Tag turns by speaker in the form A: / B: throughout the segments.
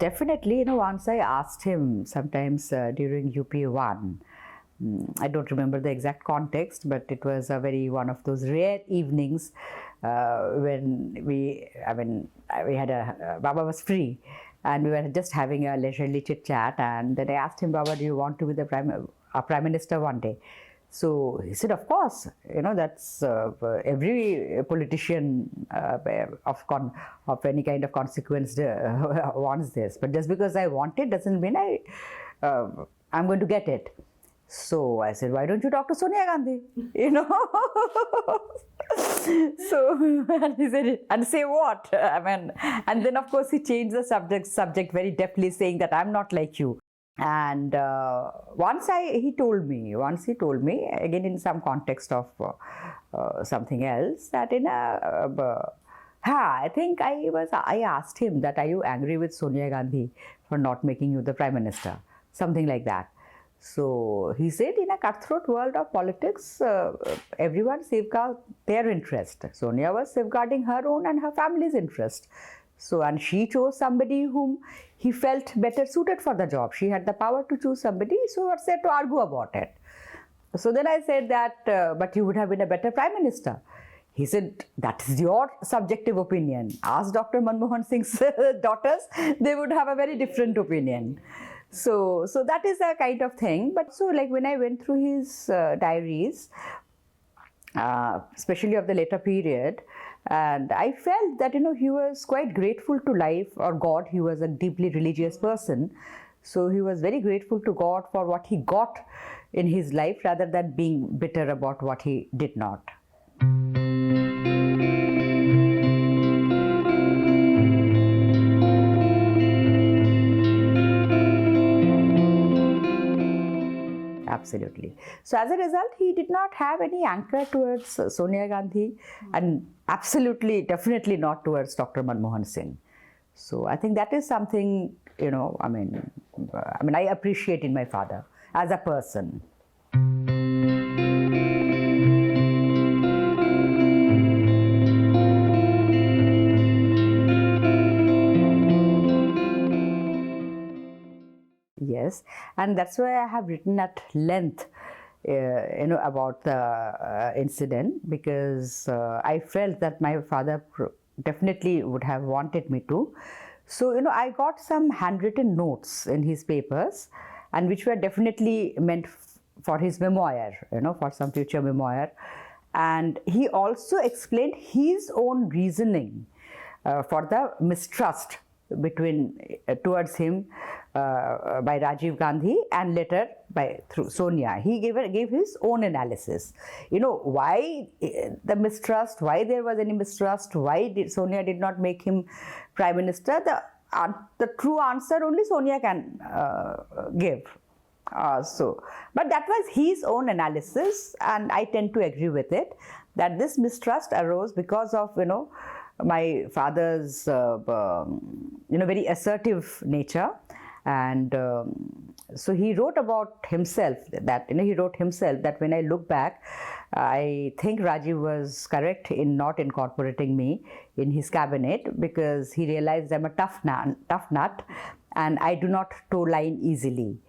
A: definitely. Once I asked him sometimes during UP1, I don't remember the exact context, but it was one of those rare evenings when we had Baba was free, and we were just having a leisurely chit chat. And then I asked him, Baba, do you want to be the prime minister one day? So he said, of course, that's every politician of any kind of consequence wants this. But just because I want it doesn't mean I'm going to get it. So I said, why don't you talk to Sonia Gandhi? So, and he said, and say what? And then of course he changed the subject very deftly, saying that I'm not like you. And once he told me, again in some context of something else, that I think I asked him that, are you angry with Sonia Gandhi for not making you the prime minister? Something like that. So he said, in a cutthroat world of politics, everyone safeguards their interest. Sonia was safeguarding her own and her family's interest. So, and she chose somebody whom he felt better suited for the job. She had the power to choose somebody, so what's there to argue about it? So then I said that, but you would have been a better prime minister. He said, that is your subjective opinion. Ask Dr. Manmohan Singh's daughters, they would have a very different opinion. So that is a kind of thing. But so like when I went through his diaries, especially of the later period, and I felt that, he was quite grateful to life or God. He was a deeply religious person. So he was very grateful to God for what he got in his life rather than being bitter about what he did not. Absolutely. So as a result, he did not have any anchor towards Sonia Gandhi, and absolutely, definitely not towards Dr. Manmohan Singh. So I think that is something, I appreciate in my father as a person. Yes, and that's why I have written at length, about the incident, because I felt that my father definitely would have wanted me to. So, I got some handwritten notes in his papers, and which were definitely meant for his memoir, for some future memoir. And he also explained his own reasoning for the mistrust towards him by Rajiv Gandhi, and later through Sonia. He gave his own analysis. Why the mistrust, why there was any mistrust, why Sonia did not make him prime minister. The true answer only Sonia can give. But that was his own analysis, and I tend to agree with it, that this mistrust arose because of, my father's very assertive nature. And so he wrote about himself that, when I look back, I think Rajiv was correct in not incorporating me in his cabinet, because he realized I'm a tough nut and I do not toe line easily.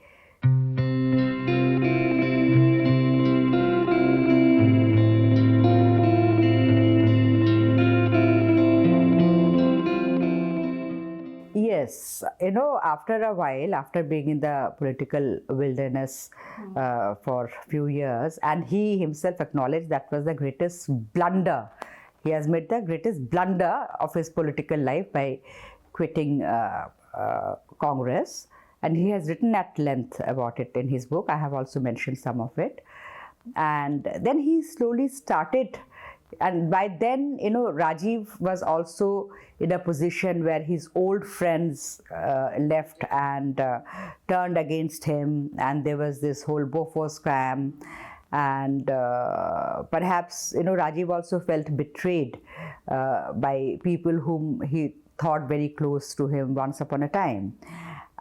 A: Yes, after a while, after being in the political wilderness for a few years, and he himself acknowledged that was the greatest blunder. He has made the greatest blunder of his political life by quitting Congress, and he has written at length about it in his book. I have also mentioned some of it. And then he slowly started. And by then, Rajiv was also in a position where his old friends left and turned against him, and there was this whole Bofors scam, and perhaps, Rajiv also felt betrayed by people whom he thought very close to him once upon a time.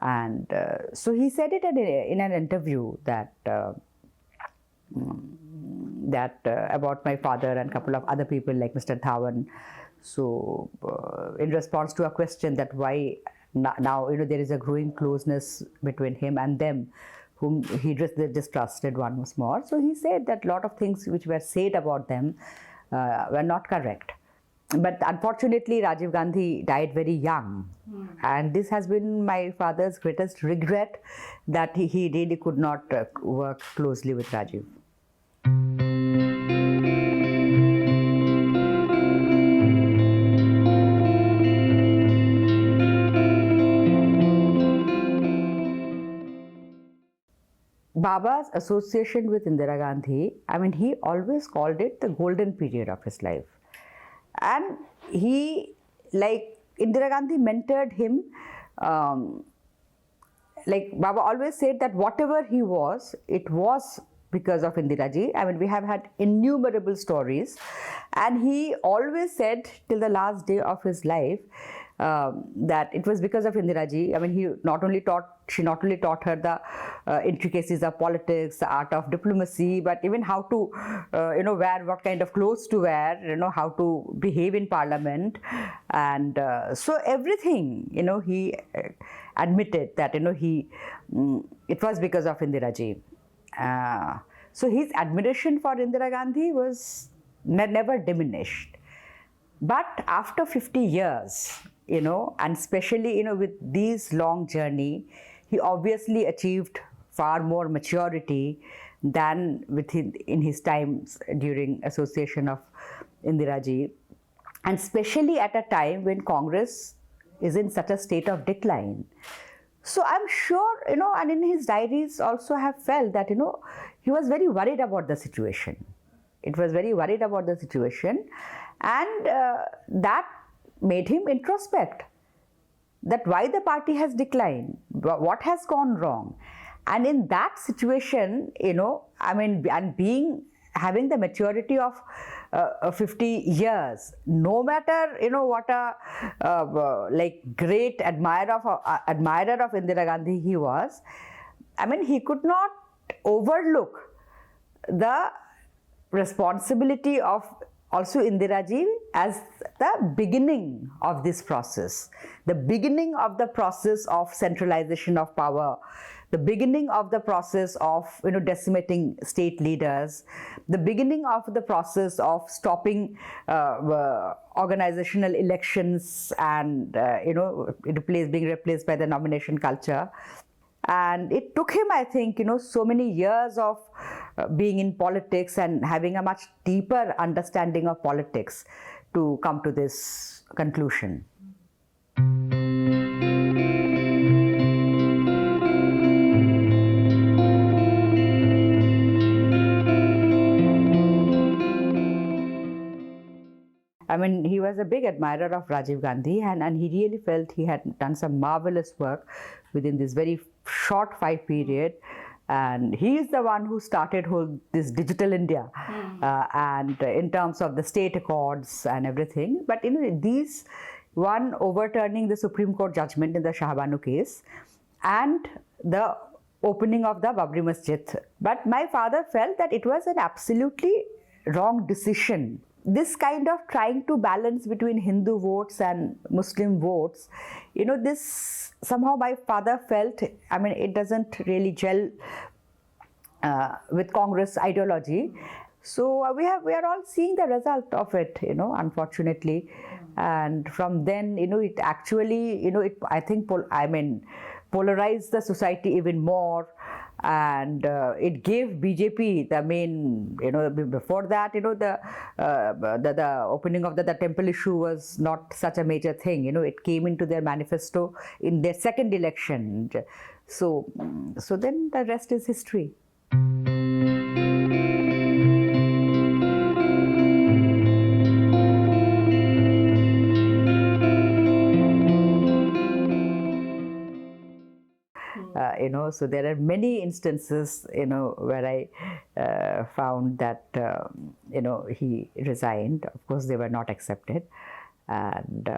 A: And so he said it in an interview that about my father and a couple of other people like Mr. Dhawan. So in response to a question that why Now, there is a growing closeness between him and them, whom he just distrusted once more. So he said that a lot of things which were said about them were not correct. But unfortunately, Rajiv Gandhi died very young. And this has been my father's greatest regret, that he really could not work closely with Rajiv. Baba's association with Indira Gandhi, he always called it the golden period of his life. And he, like Indira Gandhi mentored him, like Baba always said that whatever he was, it was because of Indira ji. We have had innumerable stories, and he always said till the last day of his life that it was because of Indira ji. She not only taught her the intricacies of politics, the art of diplomacy, but even how to, wear what kind of clothes to wear, how to behave in parliament. And so everything, he admitted that, it was because of Indira ji. So his admiration for Indira Gandhi was never diminished. But after 50 years, and especially, with this long journey, he obviously achieved far more maturity than in his times during association of Indira ji. And especially at a time when Congress is in such a state of decline. So I'm sure, and in his diaries also have felt that, he was very worried about the situation. It was very worried about the situation, and that made him introspect that why the party has declined, what has gone wrong. And in that situation, and having the maturity of 50 years, no matter, what a great admirer of Indira Gandhi he was, he could not overlook the responsibility of also Indira ji as the beginning of this process, the beginning of the process of centralization of power, the beginning of the process of decimating state leaders, the beginning of the process of stopping organizational elections and being replaced by the nomination culture. And it took him, I think, so many years of being in politics and having a much deeper understanding of politics to come to this conclusion. He was a big admirer of Rajiv Gandhi, and he really felt he had done some marvelous work within this very short fight period. And he is the one who started this digital India, and in terms of the state accords and everything. But these one overturning the Supreme Court judgment in the Shah Banu case, and the opening of the Babri Masjid. But my father felt that it was an absolutely wrong decision. This kind of trying to balance between Hindu votes and Muslim votes, this somehow my father felt, it doesn't really gel with Congress ideology. So we are all seeing the result of it, unfortunately. And from then, it actually, I think, polarized the society even more. And it gave BJP the main, before that, the opening of the temple issue was not such a major thing. It came into their manifesto in their second election. So then the rest is history. So there are many instances, where I found that, he resigned. Of course, they were not accepted. And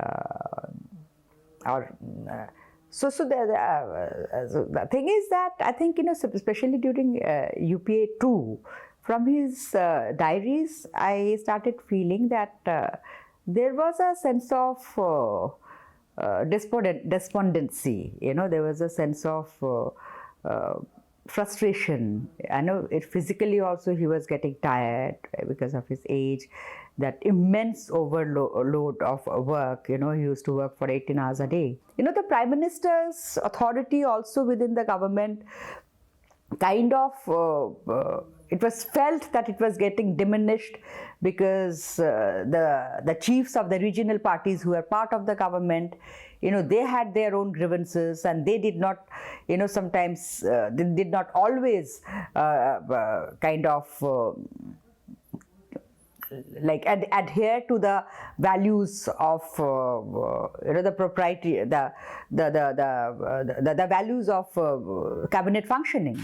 A: so the thing is that I think, especially during UPA 2, from his diaries, I started feeling that there was a sense of despondency. There was a sense of frustration. I know it physically also he was getting tired because of his age, that immense overload of work. He used to work for 18 hours a day. The Prime Minister's authority also within the government kind of it was felt that it was getting diminished, because the chiefs of the regional parties who were part of the government, they had their own grievances, and they did not, sometimes they did not always kind of like adhere to the values of the propriety, the values of cabinet functioning.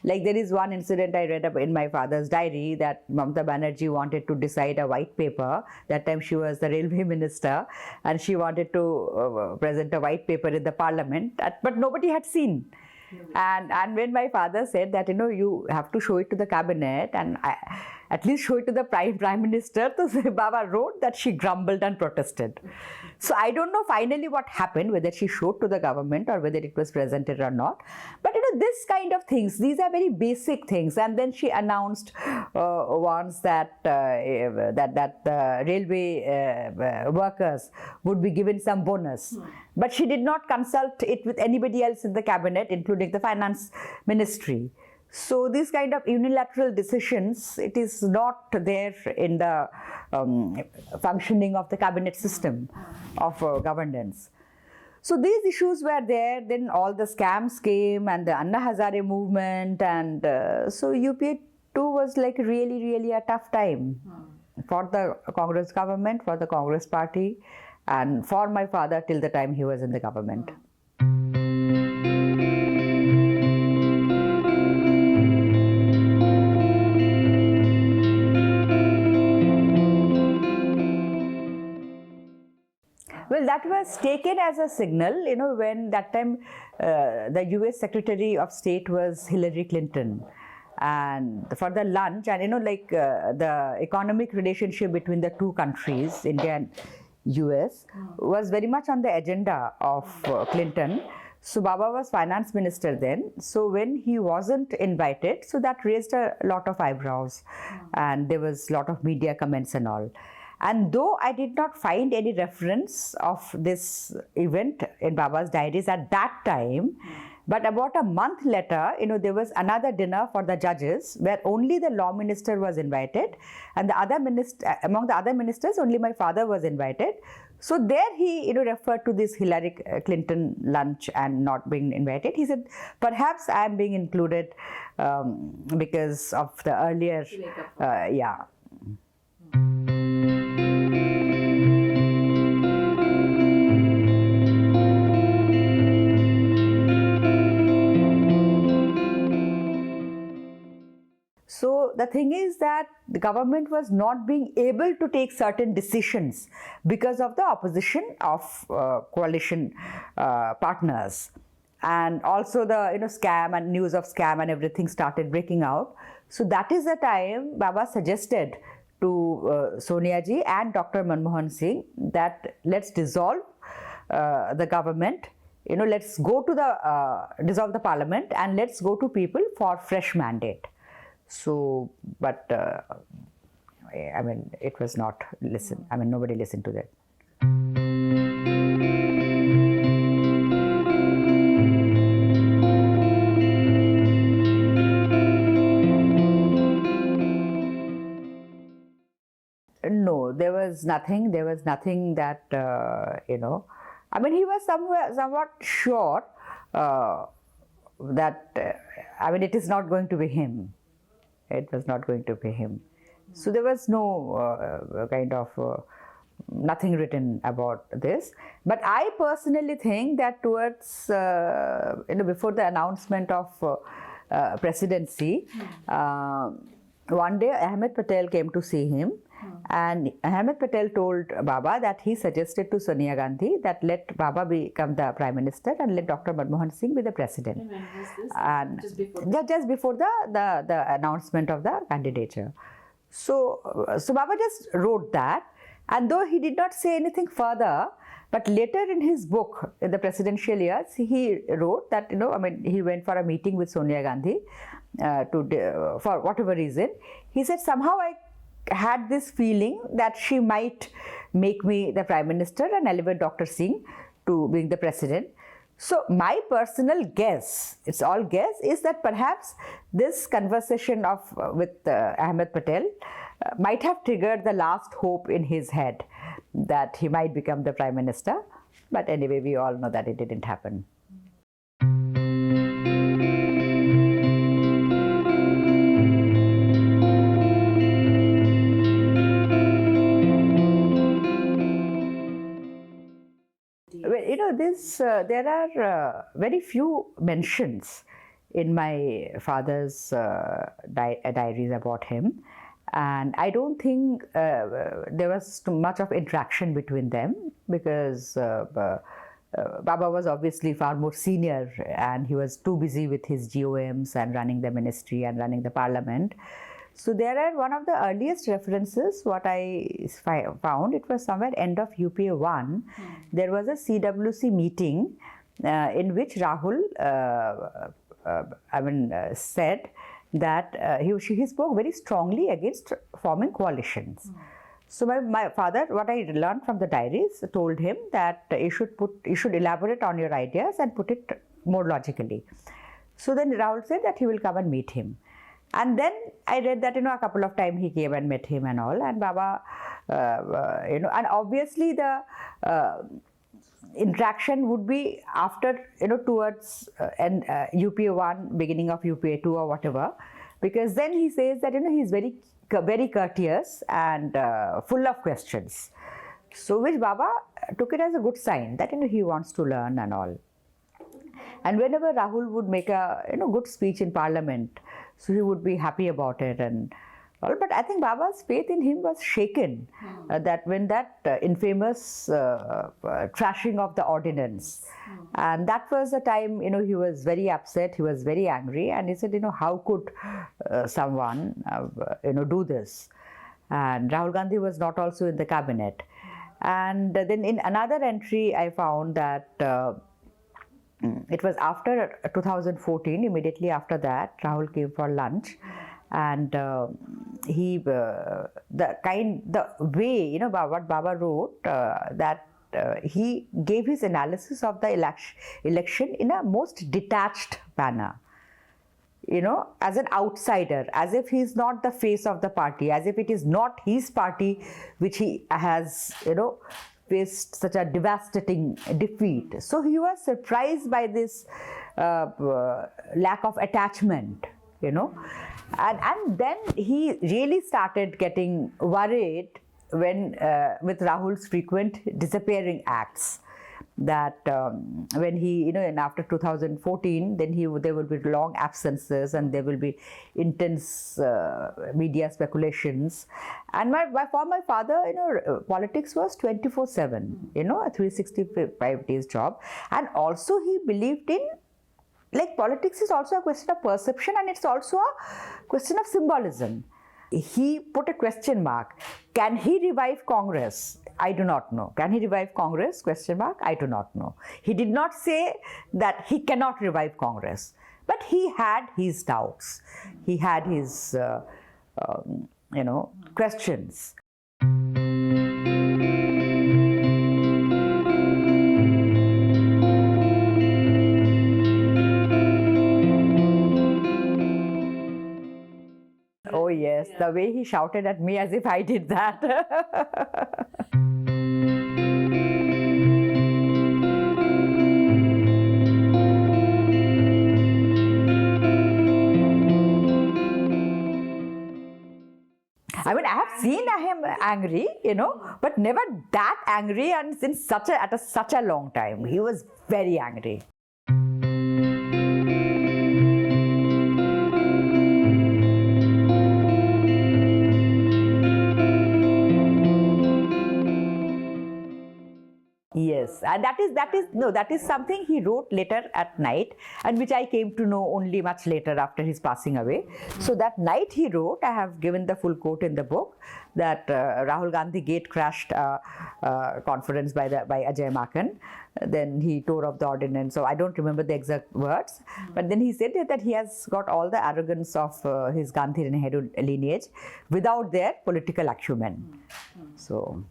A: Like, there is one incident I read in my father's diary, that Mamata Banerjee wanted to decide a white paper. That time she was the railway minister, and she wanted to present a white paper in the parliament, but nobody had seen. And when my father said that, you have to show it to the cabinet, and at least show it to the prime minister, so Baba wrote that she grumbled and protested. So I don't know finally what happened, whether she showed to the government or whether it was presented or not. But this kind of things, these are very basic things. And then she announced once that the railway workers would be given some bonus. But she did not consult it with anybody else in the cabinet, including the finance ministry. So these kind of unilateral decisions, it is not there in the functioning of the cabinet system of governance. So these issues were there. Then all the scams came, and the Anna Hazare movement, and so UPA 2 was like really a tough time for the Congress government, for the Congress party, and for my father till the time he was in the government. Well, that was taken as a signal, when that time the US Secretary of State was Hillary Clinton. And for the lunch, and the economic relationship between the two countries, India and US, was very much on the agenda of Clinton. So Baba was finance minister then. So when he wasn't invited, so that raised a lot of eyebrows, and there was a lot of media comments and all. And though I did not find any reference of this event in Baba's diaries at that time, but about a month later, there was another dinner for the judges where only the law minister was invited, and among the other ministers, only my father was invited. So there he, referred to this Hillary Clinton lunch and not being invited. He said, perhaps I am being included because of the earlier, yeah. So the thing is that the government was not being able to take certain decisions because of the opposition of coalition partners. And also the scam and news of scam and everything started breaking out. So that is the time Baba suggested to Sonia ji and Dr. Manmohan Singh that let's dissolve the government, let's go to the dissolve the parliament, and let's go to people for fresh mandate. So, but it was not listened. Nobody listened to that. No, there was nothing. There was nothing that, he was somewhat sure that, it is not going to be him. It was not going to be him. So there was no nothing written about this. But I personally think that towards, before the announcement of presidency, one day Ahmed Patel came to see him. And Ahmed Patel told Baba that he suggested to Sonia Gandhi that let Baba become the Prime Minister and let Dr. Manmohan Singh be the President.
B: And when was this?
A: And just before the announcement of the candidature. So Baba just wrote that, and though he did not say anything further, But later in his book, in the presidential years, he wrote that, he went for a meeting with Sonia Gandhi for whatever reason. He said, somehow I had this feeling that she might make me the Prime Minister and elevate Dr. Singh to being the President. So my personal guess, it's all guess, is that perhaps this conversation with Ahmed Patel might have triggered the last hope in his head that he might become the Prime Minister. But anyway, we all know that it didn't happen. There are very few mentions in my father's diaries about him, and I don't think there was too much of interaction between them, because Baba was obviously far more senior and he was too busy with his GOMs and running the ministry and running the parliament. So there are one of the earliest references, what I found, it was somewhere end of UPA 1. There was a CWC meeting in which Rahul said that he spoke very strongly against forming coalitions. So my father, what I learned from the diaries, told him that you should elaborate on your ideas and put it more logically. So then Rahul said that he will come and meet him. And then I read that, a couple of times he came and met him and all. And Baba, and obviously the interaction would be after, towards UPA 1, beginning of UPA 2 or whatever. Because then he says that, he's very, very courteous and full of questions. So which Baba took it as a good sign that, he wants to learn and all. And whenever Rahul would make a good speech in Parliament, so he would be happy about it and all. But I think Baba's faith in him was shaken that when that infamous trashing of the ordinance, and that was the time he was very upset, he was very angry, and he said, how could someone do this? And Rahul Gandhi was not also in the cabinet. And then in another entry, I found that it was after 2014, immediately after that, Rahul came for lunch, and the way, what Baba wrote, that he gave his analysis of the election in a most detached manner, as an outsider, as if he's not the face of the party, as if it is not his party which he has, faced such a devastating defeat. So he was surprised by this lack of attachment, and then he really started getting worried when with Rahul's frequent disappearing acts. That when he, and after 2014, then there will be long absences and there will be intense media speculations. And for my father, politics was 24/7, a 365 days job. And also he believed in, politics is also a question of perception, and it's also a question of symbolism. He put a question mark. Can he revive Congress? I do not know. Can he revive Congress? Question mark. I do not know. He did not say that he cannot revive Congress, but he had his doubts. He had his, questions. Oh yes, the way he shouted at me as if I did that. I mean, I have seen him angry, but never that angry, and since such a long time. He was very angry. Yes, and that is something he wrote later at night, and which I came to know only much later after his passing away. So that night he wrote, I have given the full quote in the book, that Rahul Gandhi gate crashed conference by Ajay Makan. Then he tore up the ordinance. So I don't remember the exact words, but then he said that he has got all the arrogance of his Gandhi Nehru lineage without their political acumen. So.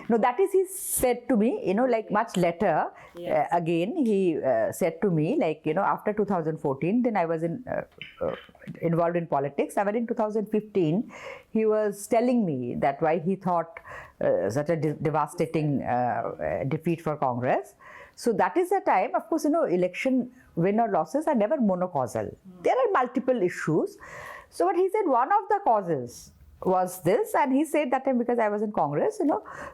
A: No, that is he said to me, like much later, again, he said to me, like, after 2014, then I was involved in politics. And in 2015, he was telling me that why he thought such a devastating defeat for Congress. So that is the time, of course, election win or losses are never monocausal. There are multiple issues. So what he said, one of the causes was this, and he said that time because I was in Congress,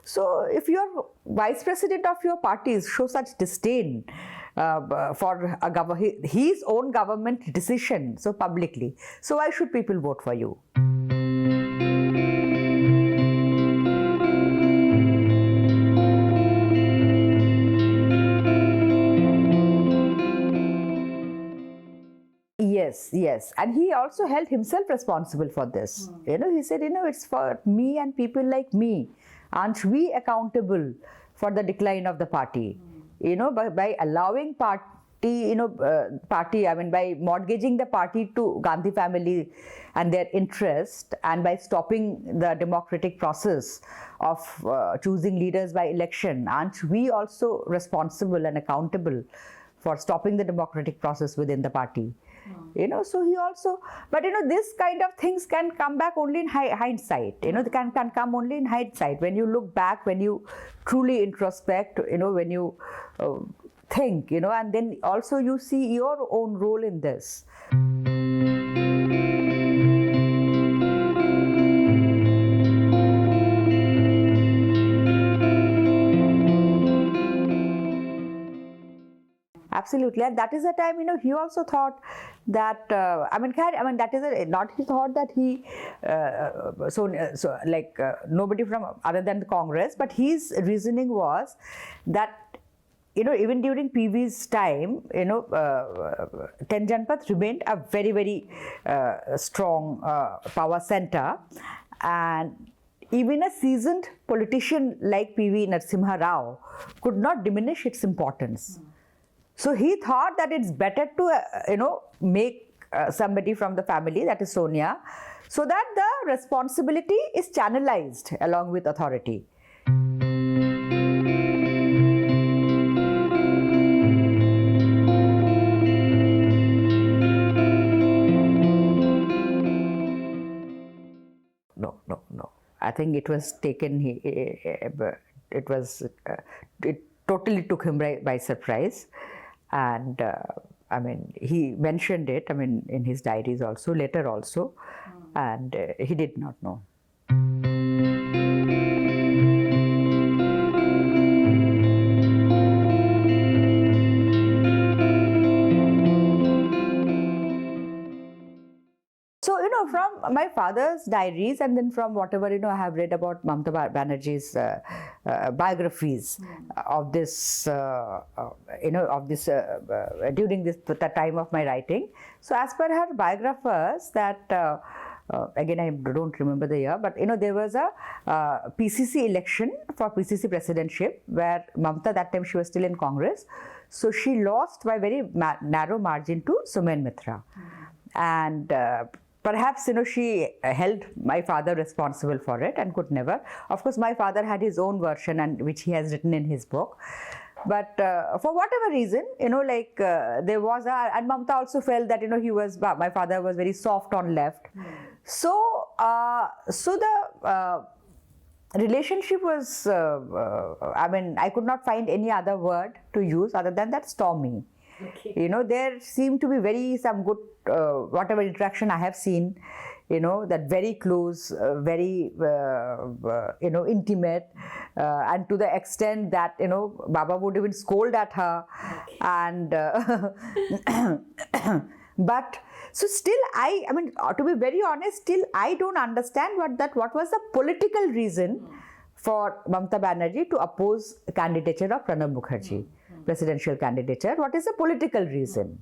A: so if your vice president of your party shows such disdain for his own government decision so publicly, so why should people vote for you? Yes, and he also held himself responsible for this. He said, it's for me and people like me. Aren't we accountable for the decline of the party? By allowing by mortgaging the party to Gandhi family and their interest, and by stopping the democratic process of choosing leaders by election, aren't we also responsible and accountable for stopping the democratic process within the party? So he also, but this kind of things can come back only in hindsight. They can come only in hindsight. When you look back, when you truly introspect, when you think, and then also you see your own role in this. Absolutely, and that is the time he also thought that that is not he thought that he nobody from other than the Congress, but his reasoning was that even during PV's time 10 Janpath remained a very, very strong power center, and even a seasoned politician like PV Narasimha Rao could not diminish its importance. So he thought that it's better to, make somebody from the family, that is Sonia, so that the responsibility is channelized along with authority. No. I think it was taken, it totally took him by surprise. And he mentioned it, in his diaries also, later also, and he did not know. So, from my father's diaries, and then from whatever, I have read about Mamata Banerjee's biographies of this, during the time of my writing. So, as per her biographers, that, again, I don't remember the year, but, there was a PCC election for PCC presidentship, where Mamata, that time she was still in Congress. So, she lost by very narrow margin to Sumen Mitra. And perhaps, she held my father responsible for it and could never. Of course, my father had his own version, and which he has written in his book. But for whatever reason, there was and Mamata also felt that, my father was very soft on left. So, the relationship was, I could not find any other word to use other than that, stormy. Okay. There seemed to be some good, whatever interaction I have seen, that very close, very, intimate, and to the extent that, Baba would even scold at her. And, but, so still I mean, to be very honest, still I don't understand what was the political reason for Mamata Banerjee to oppose candidature of Pranab Mukherjee, presidential candidature. What is the political reason?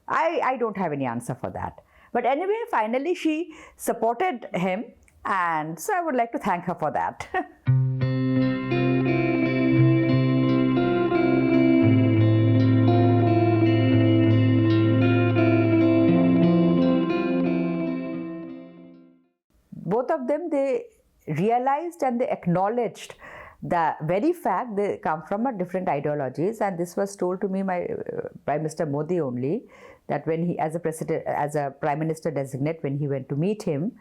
A: I don't have any answer for that. But anyway, finally she supported him, and so I would like to thank her for that. Both of them, they realized and they acknowledged the very fact they come from a different ideologies, and this was told to me by Mr. Modi only, that when he, as a prime minister designate, when he went to meet him,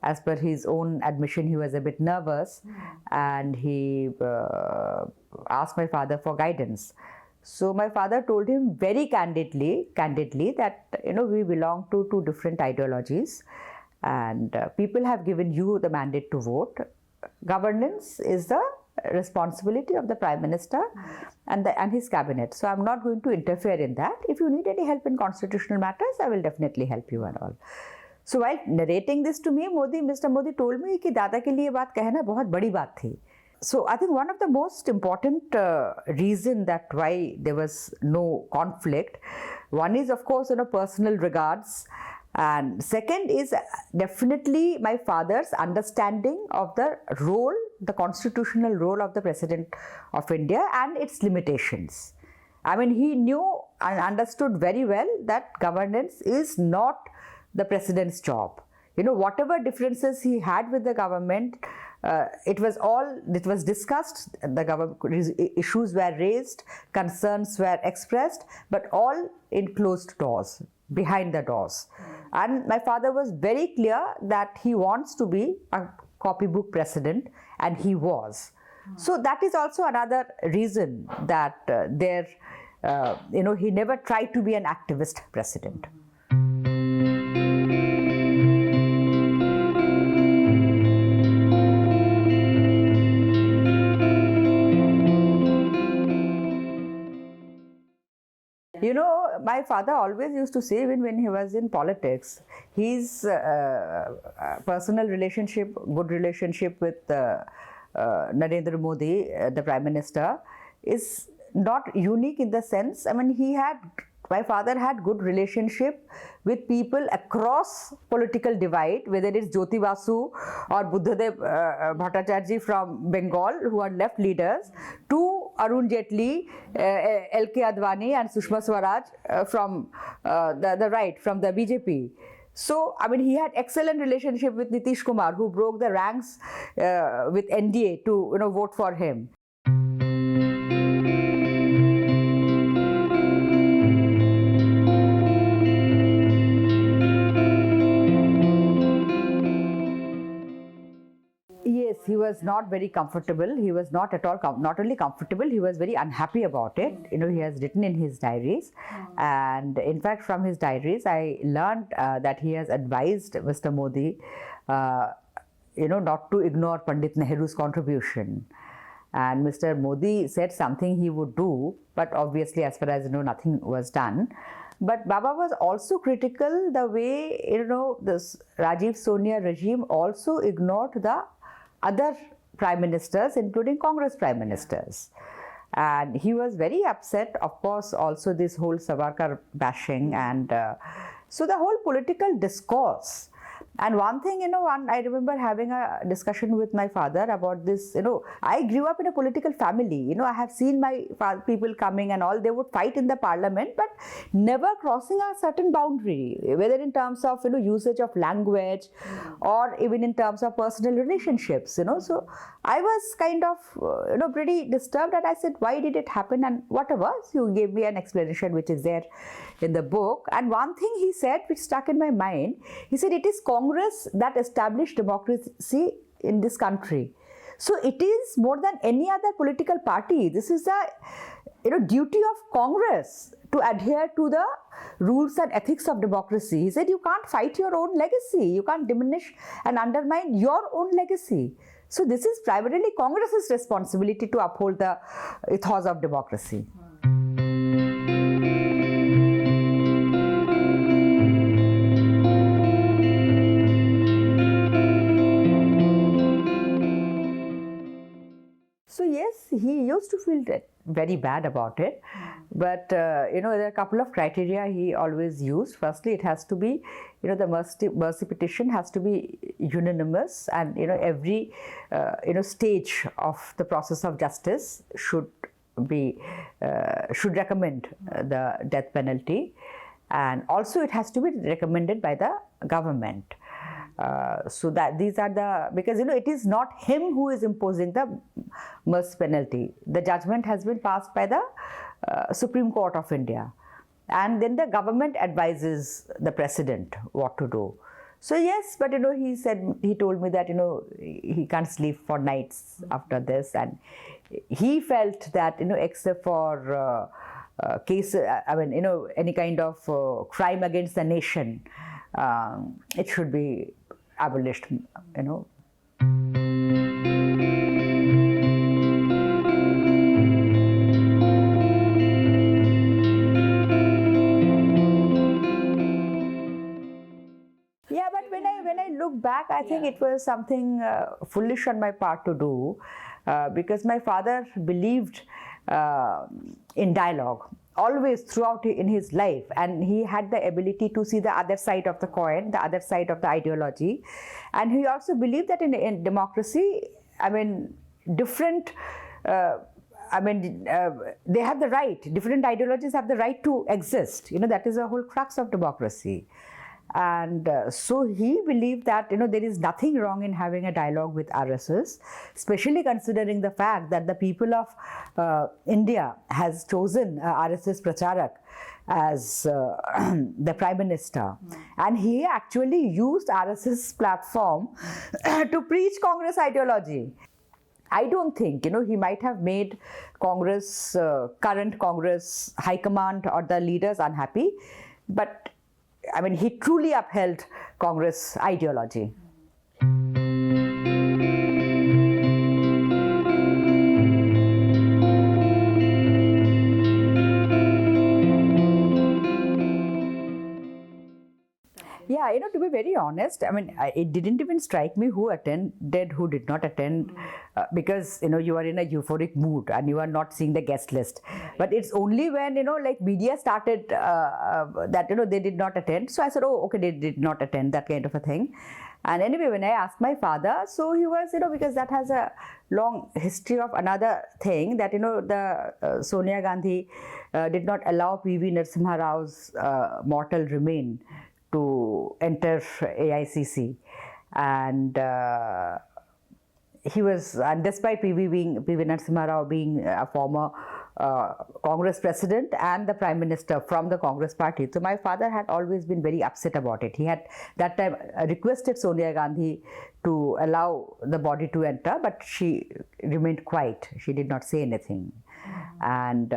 A: as per his own admission, he was a bit nervous, and he asked my father for guidance. So my father told him very candidly that we belong to two different ideologies, and people have given you the mandate to vote. Governance is the responsibility of the Prime Minister and his cabinet. So I'm not going to interfere in that. If you need any help in constitutional matters, I will definitely help you and all. So while narrating this to me, Mr. Modi told me कि दादा के लिए बात कहना बहुत बड़ी बात थी. So I think one of the most important reason that why there was no conflict, one is of course personal regards, and second is definitely my father's understanding of the role, the constitutional role of the President of India and its limitations. I mean, he knew and understood very well that governance is not the President's job. Whatever differences he had with the government, it was discussed, issues were raised, concerns were expressed, but all in closed doors, behind the doors. And my father was very clear that he wants to be a copybook president, and he was. So that is also another reason that he never tried to be an activist president. My father always used to say, even when he was in politics, his personal relationship, good relationship with Narendra Modi, the Prime Minister, is not unique in the sense, I mean, my father had good relationship with people across political divide, whether it's Jyoti Basu or Buddhadev Bhattacharjee from Bengal, who are left leaders, to Arun Jaitley, L.K. Advani and Sushma Swaraj from the right, from the BJP. So, I mean, he had excellent relationship with Nitish Kumar, who broke the ranks with NDA to vote for him. Yes, he was not very comfortable. He was not at all, not only comfortable, he was very unhappy about it. He has written in his diaries. And in fact, from his diaries, I learned that he has advised Mr. Modi, not to ignore Pandit Nehru's contribution. And Mr. Modi said something he would do, but obviously, as far as nothing was done. But Baba was also critical the way, this Rajiv Sonia regime also ignored the other prime ministers, including Congress prime ministers. And he was very upset, of course, also this whole Savarkar bashing, and so the whole political discourse. And one thing, I remember having a discussion with my father about this. I grew up in a political family. I have seen my people coming and all. They would fight in the parliament, but never crossing a certain boundary, whether in terms of usage of language or even in terms of personal relationships. So I was kind of pretty disturbed, and I said, why did it happen and whatever. So you gave me an explanation which is there in the book. And one thing he said which stuck in my mind, he said, it is Congress that established democracy in this country. So it is more than any other political party. This is the duty of Congress to adhere to the rules and ethics of democracy. He said you can't fight your own legacy. You can't diminish and undermine your own legacy. So this is primarily Congress's responsibility to uphold the ethos of democracy. So yes, he used to feel very bad about it, but there are a couple of criteria he always used. Firstly, it has to be, the mercy petition has to be unanimous, and every stage of the process of justice should recommend the death penalty, and also it has to be recommended by the government. So that these are because it is not him who is imposing the mercy penalty. The judgment has been passed by the Supreme Court of India, and then the government advises the president what to do. So yes, but he told me that he can't sleep for nights after this, and he felt that except for any kind of crime against the nation, it should be abolished. Yeah, but when I look back, I think it was something foolish on my part to do, because my father believed in dialogue always throughout in his life, and he had the ability to see the other side of the coin, the other side of the ideology, and he also believed that in democracy, different they have the right, different ideologies have the right to exist. That is the whole crux of democracy. And so he believed that there is nothing wrong in having a dialogue with RSS, especially considering the fact that the people of India has chosen RSS Pracharak as the Prime Minister. And he actually used RSS platform to preach Congress ideology. I don't think, he might have made Congress, current Congress high command or the leaders unhappy, but he truly upheld Congress ideology. Yeah, to be very honest, it didn't even strike me who attended, who did not attend, because, you are in a euphoric mood and you are not seeing the guest list. But it's only when, media started that, they did not attend. So I said, oh, okay, they did not attend, that kind of a thing. And anyway, when I asked my father, so he was, because that has a long history of another thing, that, the Sonia Gandhi did not allow P.V. Narasimha Rao's mortal remain to enter AICC, and he was, and despite P.V. Narasimha Rao being a former Congress president and the Prime Minister from the Congress party, so my father had always been very upset about it. He had that time requested Sonia Gandhi to allow the body to enter, but she remained quiet. She did not say anything. And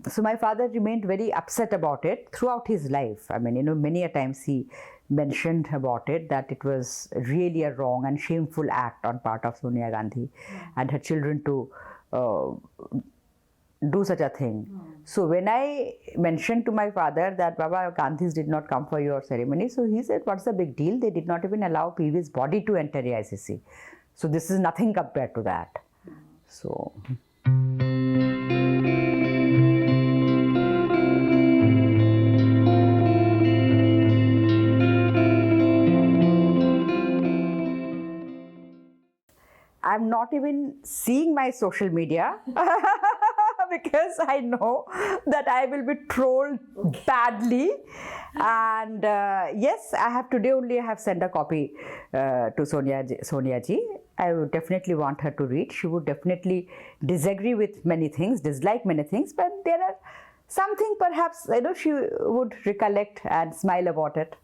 A: so my father remained very upset about it throughout his life. Many a times he mentioned about it, that it was really a wrong and shameful act on part of Sonia Gandhi and her children to do such a thing. So when I mentioned to my father that Baba, Gandhis did not come for your ceremony, so he said, what's the big deal? They did not even allow PV's body to enter AICC. So this is nothing compared to that. So. I'm not even seeing my social media because I know that I will be trolled badly. And yes, I have today only I have sent a copy to Sonia ji. I would definitely want her to read. She would definitely disagree with many things, dislike many things, but there are something perhaps she would recollect and smile about it.